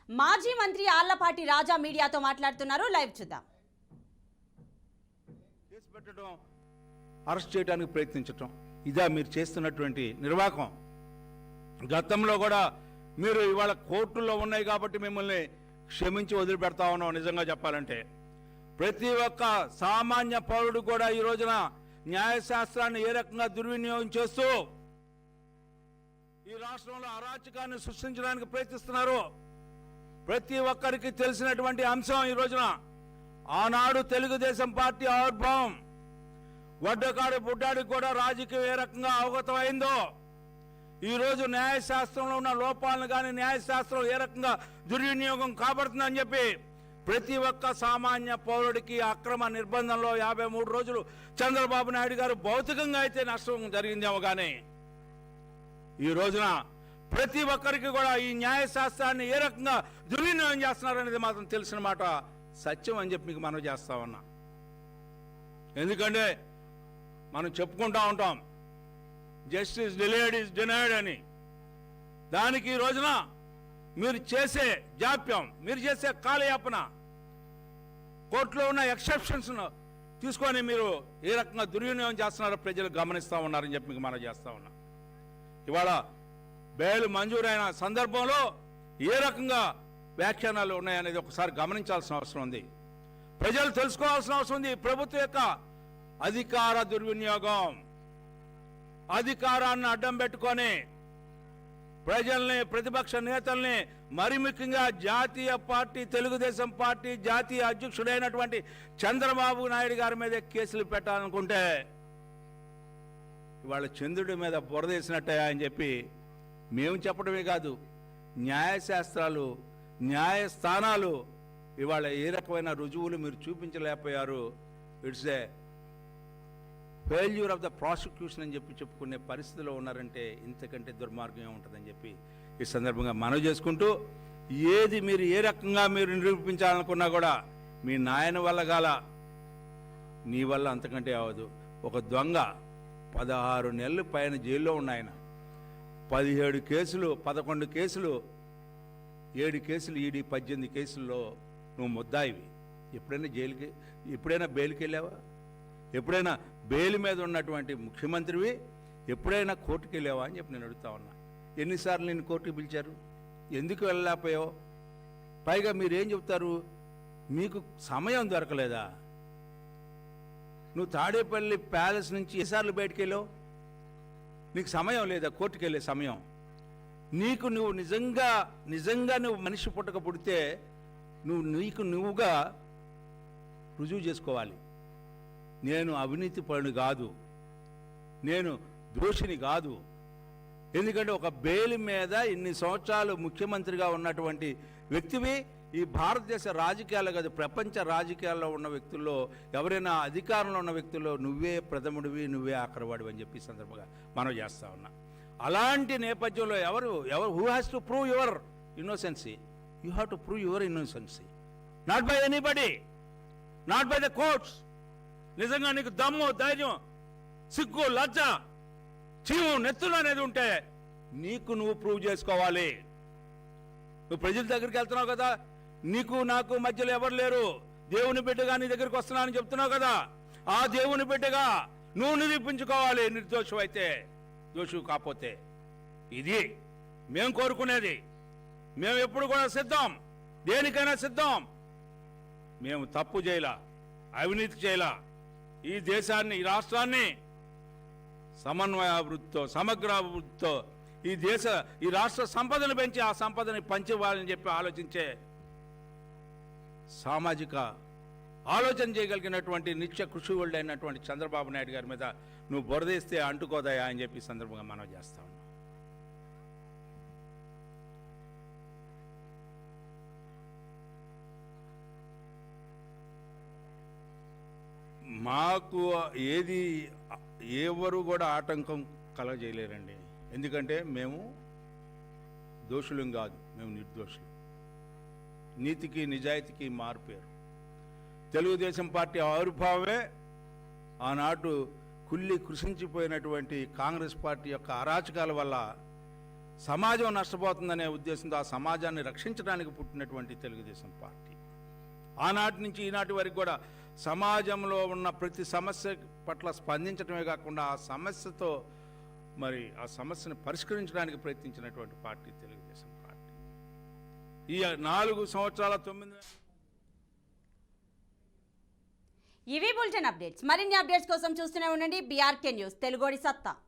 మాజీ మంత్రి ఆళ్లపాటి రాజా మీడియాతో మాట్లాడుతున్నారు. లైవ్ చూద్దాం. కేసు పెట్టడం, అరెస్ట్ చేయడానికి ప్రయత్నించటం ఇదా మీరు చేస్తున్నటువంటి నిర్వాహకం? గతంలో కూడా మీరు ఇవాళ కోర్టుల్లో ఉన్నాయి కాబట్టి మిమ్మల్ని క్షమించి వదిలిపెడతా ఉన్నాం. నిజంగా చెప్పాలంటే ప్రతి ఒక్క సామాన్య పౌరుడు కూడా ఈ రోజున న్యాయశాస్త్రాన్ని ఏ రకంగా దుర్వినియోగం చేస్తూ ఈ రాష్ట్రంలో అరాచకాన్ని సృష్టించడానికి ప్రయత్నిస్తున్నారు. ప్రతి ఒక్కరికి తెలిసినటువంటి అంశం ఈ రోజున ఆనాడు తెలుగుదేశం పార్టీ ఆవిర్భావం, వడ్డకాడు బుడ్డాడికి కూడా రాజకీయం ఏ రకంగా అవగతమైందో, ఈరోజు న్యాయశాస్త్రంలో ఉన్న లోపాలను కానీ న్యాయశాస్త్రం ఏ రకంగా దుర్వినియోగం కాబడుతుందని చెప్పి ప్రతి ఒక్క సామాన్య పౌరుడికి అక్రమ నిర్బంధంలో 53 రోజులు చంద్రబాబు నాయుడు గారు భౌతికంగా అయితే నష్టం జరిగిందేమో కానీ ఈ రోజున ప్రతి ఒక్కరికి కూడా ఈ న్యాయశాస్త్రాన్ని ఏ రకంగా దుర్వినియోగం చేస్తున్నారనేది మాత్రం తెలిసిన మాట సత్యం అని చెప్పి మీకు మనం చేస్తా ఉన్నా. ఎందుకంటే మనం చెప్పుకుంటా ఉంటాం జస్టిస్ డిలేడ్ ఈజ్ డినైడ్ అని. దానికి ఈ రోజున మీరు చేసే జాప్యం, మీరు చేసే కాలయాపన, కోర్టులో ఉన్న ఎక్సెప్షన్స్ తీసుకొని మీరు ఏ రకంగా దుర్వినియోగం చేస్తున్నారో ప్రజలు గమనిస్తూ ఉన్నారని చెప్పి మీకు మనం చేస్తా ఉన్నా. ఇవాళ బెయిల్ మంజూరైన సందర్భంలో ఏ రకంగా వ్యాఖ్యానాలు ఉన్నాయనేది ఒకసారి గమనించాల్సిన అవసరం ఉంది. ప్రజలు తెలుసుకోవాల్సిన అవసరం ఉంది. ప్రభుత్వం యొక్క అధికార దుర్వినియోగం, అధికారాన్ని అడ్డం పెట్టుకొని ప్రజల్ని, ప్రతిపక్ష నేతల్ని, మరి ముఖ్యంగా జాతీయ పార్టీ తెలుగుదేశం పార్టీ జాతీయ అధ్యక్షుడైనటువంటి చంద్రబాబు నాయుడు గారి మీద కేసులు పెట్టాలనుకుంటే ఇవాళ చంద్రుడి మీద బురదేసినట్టే అని చెప్పి మేము చెప్పడమే కాదు, న్యాయశాస్త్రాలు, న్యాయస్థానాలు ఇవాళ ఏ రకమైన రుజువులు మీరు చూపించలేకపోయారు. It's a failure of the prosecution అని చెప్పి చెప్పుకునే పరిస్థితిలో ఉన్నారంటే ఇంతకంటే దుర్మార్గం ఉంటుందని చెప్పి ఈ సందర్భంగా మనవి చేసుకుంటూ, ఏది మీరు ఏ రకంగా మీరు నిరూపించాలనుకున్నా కూడా మీ నాయన వల్ల గాల, నీ వల్ల అంతకంటే అవ్వదు. ఒక దొంగ 16 నెలలు పైన జైల్లో ఉన్నాయన, 17 కేసులు, 11 కేసులు, 7 కేసులు ఈడీ, 18 కేసుల్లో నువ్వు ముద్దాయివి. ఎప్పుడైనా బెయిల్కి వెళ్ళావా? ఎప్పుడైనా బెయిల్ మీద ఉన్నటువంటి ముఖ్యమంత్రివి ఎప్పుడైనా కోర్టుకు వెళ్ళావా అని చెప్పి నేను అడుగుతా ఉన్నా. ఎన్నిసార్లు నేను కోర్టుకు పిలిచారు? ఎందుకు వెళ్ళలేకపోయావు? పైగా మీరేం చెప్తారు, మీకు సమయం దొరకలేదా? నువ్వు తాడేపల్లి ప్యాలెస్ నుంచి ఎన్నిసార్లు బయటికి వెళ్ళావు? నీకు సమయం లేదా కోర్టుకు వెళ్ళే సమయం? నువ్వు నిజంగా నువ్వు మనిషి పుట్టక పుడితే నువ్వుగా రుజువు చేసుకోవాలి. నేను అవినీతి పరుని కాదు, నేను దోషిని కాదు. ఎందుకంటే ఒక బెయిల్ మీద ఇన్ని సంవత్సరాలు ముఖ్యమంత్రిగా ఉన్నటువంటి వ్యక్తివి ఈ భారతదేశ రాజకీయాలు కాదు, ప్రపంచ రాజకీయాల్లో ఉన్న వ్యక్తుల్లో, ఎవరైనా అధికారంలో ఉన్న వ్యక్తుల్లో నువ్వే ప్రథముడివి, నువ్వే ఆఖరివాడివి అని చెప్పి సందర్భంగా మనం చేస్తా ఉన్నా. అలాంటి నేపథ్యంలో ఎవరు who has to prove your innocence? You have to prove your innocence, not by anybody, not by the courts. నిజంగా నీకు దమ్ము, ధైర్యం, సిగ్గు, లజ్జ, చీము, నెత్తులు అనేది ఉంటే నువ్వు ప్రూవ్ చేసుకోవాలి. నువ్వు ప్రజల దగ్గరికి వెళ్తున్నావు కదా, నీకు నాకు మధ్యలో ఎవరు లేరు, దేవుని బిడ్డగా నీ దగ్గరికి వస్తున్నానని చెప్తున్నావు కదా, ఆ దేవుని బిడ్డగా నువ్వు నిరూపించుకోవాలి. నిర్దోషం అయితే, దోషు కాకపోతే. ఇది మేము కోరుకునేది. మేము ఎప్పుడు కూడా సిద్ధం, దేనికైనా సిద్ధం. మేము తప్పు చేయలా, అవినీతి చేయలా. ఈ దేశాన్ని, ఈ రాష్ట్రాన్ని సమన్వయ అభివృద్ధితో, సమగ్ర అభివృద్ధితో ఈ రాష్ట్ర సంపదను పెంచి ఆ సంపదని పంచివ్వాలని చెప్పి ఆలోచించే సామాజిక ఆలోచన చేయగలిగినటువంటి నిత్య కృషివల్డ్ అయినటువంటి చంద్రబాబు నాయుడు గారి మీద నువ్వు బురదేస్తే అంటుకోదయా అని చెప్పి సందర్భంగా మనం చేస్తా ఉన్నాం. మాకు ఎవరు కూడా ఆటంకం కలగజేయలేరండి. ఎందుకంటే మేము దోషులం కాదు, మేము నిర్దోషులు. నీతికి నిజాయితీకి మారుపేరు. తెలుగుదేశం పార్టీ ఆవిర్భావమే ఆనాడు కుళ్ళి కృషించిపోయినటువంటి కాంగ్రెస్ పార్టీ యొక్క అరాచకాల వల్ల సమాజం నష్టపోతుందనే ఉద్దేశంతో ఆ సమాజాన్ని రక్షించడానికి పుట్టినటువంటి తెలుగుదేశం పార్టీ ఆనాటి నుంచి ఈనాటి వరకు కూడా సమాజంలో ఉన్న ప్రతి సమస్య పట్ల స్పందించడమే కాకుండా ఆ సమస్యతో మరి ఆ సమస్యను పరిష్కరించడానికి ప్రయత్నించినటువంటి పార్టీ తెలుగుదేశం పార్టీ. ఈ 4 సంవత్సరాల 9 ఇవి బులెటిన్ అప్డేట్స్. మరిన్ని అప్డేట్స్ కోసం చూస్తూనే ఉండండి బీఆర్కే న్యూస్ తెలుగోడి సత్తా.